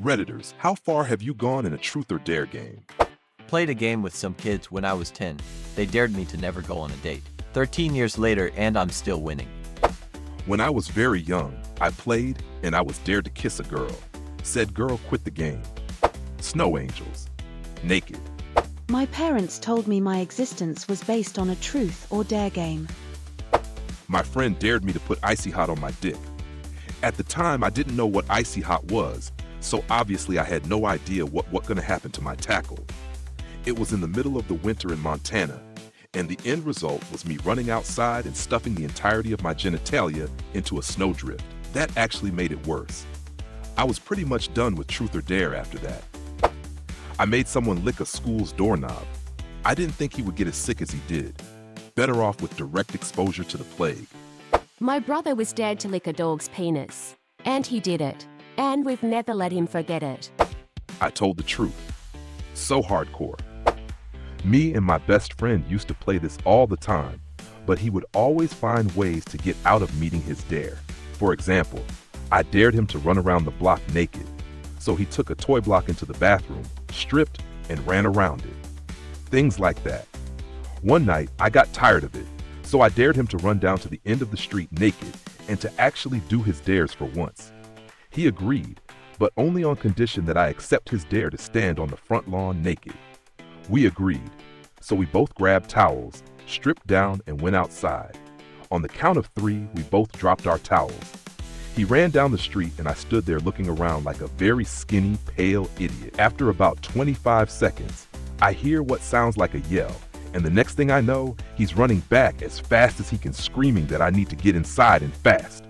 Redditors, how far have you gone in a truth or dare game? Played a game with some kids when I was 10. They dared me to never go on a date. 13 years later and I'm still winning. When I was very young, I played and I was dared to kiss a girl. Said girl quit the game. Snow angels. Naked. My parents told me my existence was based on a truth or dare game. My friend dared me to put icy hot on my dick. At the time, I didn't know what icy hot was, so obviously I had no idea what gonna happen to my tackle. It was in the middle of the winter in Montana, and the end result was me running outside and stuffing the entirety of my genitalia into a snowdrift. That actually made it worse. I was pretty much done with truth or dare after that. I made someone lick a school's doorknob. I didn't think he would get as sick as he did. Better off with direct exposure to the plague. My brother was dared to lick a dog's penis. And he did it. And we've never let him forget it. I told the truth. So hardcore. Me and my best friend used to play this all the time, but he would always find ways to get out of meeting his dare. For example, I dared him to run around the block naked, so he took a toy block into the bathroom, stripped, and ran around it. Things like that. One night, I got tired of it, so I dared him to run down to the end of the street naked and to actually do his dares for once. He agreed, but only on condition that I accept his dare to stand on the front lawn naked. We agreed, so we both grabbed towels, stripped down, and went outside. On the count of 3, we both dropped our towels. He ran down the street and I stood there looking around like a very skinny, pale idiot. After about 25 seconds, I hear what sounds like a yell, and the next thing I know, he's running back as fast as he can, screaming that I need to get inside and fast.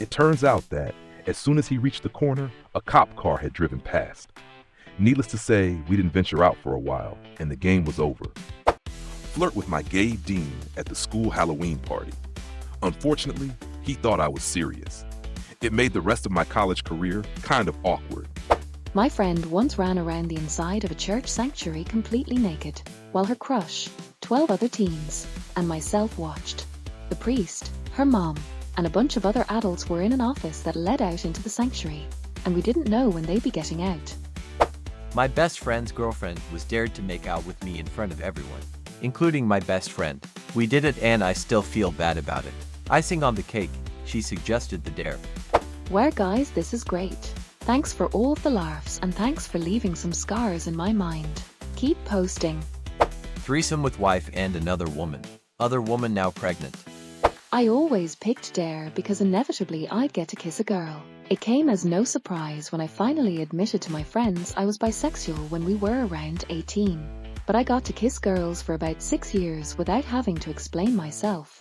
It turns out that, as soon as he reached the corner, a cop car had driven past. Needless to say, we didn't venture out for a while, and the game was over. Flirt with my gay dean at the school Halloween party. Unfortunately, he thought I was serious. It made the rest of my college career kind of awkward. My friend once ran around the inside of a church sanctuary completely naked, while her crush, 12 other teens, and myself watched. The priest, her mom, and a bunch of other adults were in an office that led out into the sanctuary, and we didn't know when they'd be getting out. My best friend's girlfriend was dared to make out with me in front of everyone, including my best friend. We did it and I still feel bad about it. Icing on the cake, she suggested the dare. Well guys, this is great. Thanks for all of the laughs and thanks for leaving some scars in my mind. Keep posting. Threesome with wife and another woman. Other woman now pregnant. I always picked dare because inevitably I'd get to kiss a girl. It came as no surprise when I finally admitted to my friends I was bisexual when we were around 18. But I got to kiss girls for about 6 years without having to explain myself.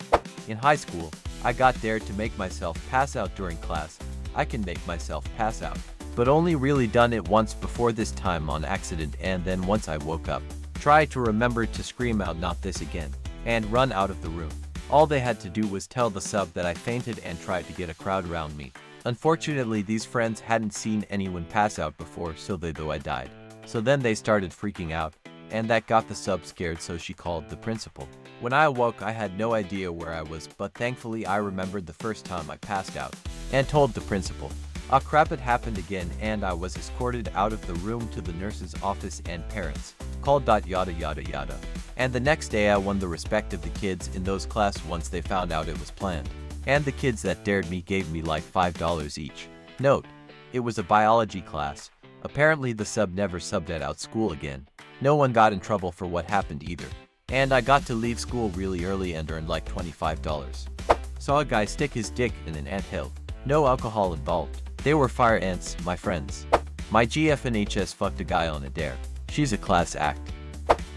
In high school, I got dared to make myself pass out during class. I can make myself pass out, but only really done it once before this time on accident, and then once I woke up. Try to remember to scream out "not this again" and run out of the room. All they had to do was tell the sub that I fainted and tried to get a crowd around me. Unfortunately, these friends hadn't seen anyone pass out before, so they thought I died. So then they started freaking out, and that got the sub scared, so she called the principal. When I awoke, I had no idea where I was, but thankfully I remembered the first time I passed out and told the principal. Ah crap, it happened again, and I was escorted out of the room to the nurse's office and parents called yada yada yada. And the next day I won the respect of the kids in those class once they found out it was planned. And the kids that dared me gave me like $5 each. Note, it was a biology class. Apparently the sub never subbed at out school again. No one got in trouble for what happened either. And I got to leave school really early and earned like $25. Saw a guy stick his dick in an anthill. No alcohol involved. They were fire ants, my friends. My GFNHS fucked a guy on a dare. She's a class act.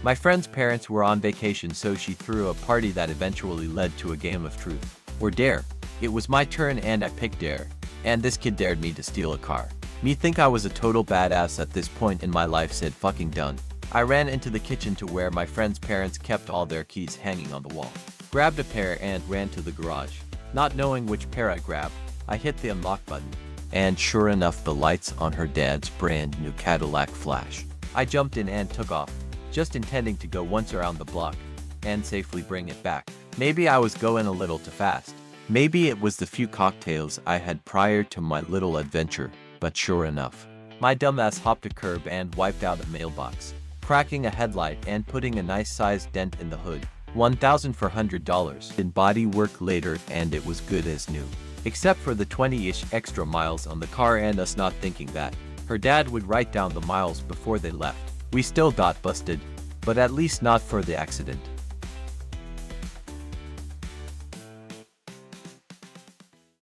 My friend's parents were on vacation, so she threw a party that eventually led to a game of truth or dare. It was my turn and I picked dare. And this kid dared me to steal a car. Me think I was a total badass at this point in my life, said fucking done. I ran into the kitchen to where my friend's parents kept all their keys hanging on the wall. Grabbed a pair and ran to the garage. Not knowing which pair I grabbed, I hit the unlock button. And sure enough, the lights on her dad's brand new Cadillac flash. I jumped in and took off, just intending to go once around the block and safely bring it back. Maybe I was going a little too fast. Maybe it was the few cocktails I had prior to my little adventure, but sure enough, My dumbass hopped a curb and wiped out a mailbox, cracking a headlight and putting a nice sized dent in the hood. $1,400 in body work later, and it was good as new. Except for the 20-ish extra miles on the car and us not thinking that her dad would write down the miles before they left. We still got busted, but at least not for the accident.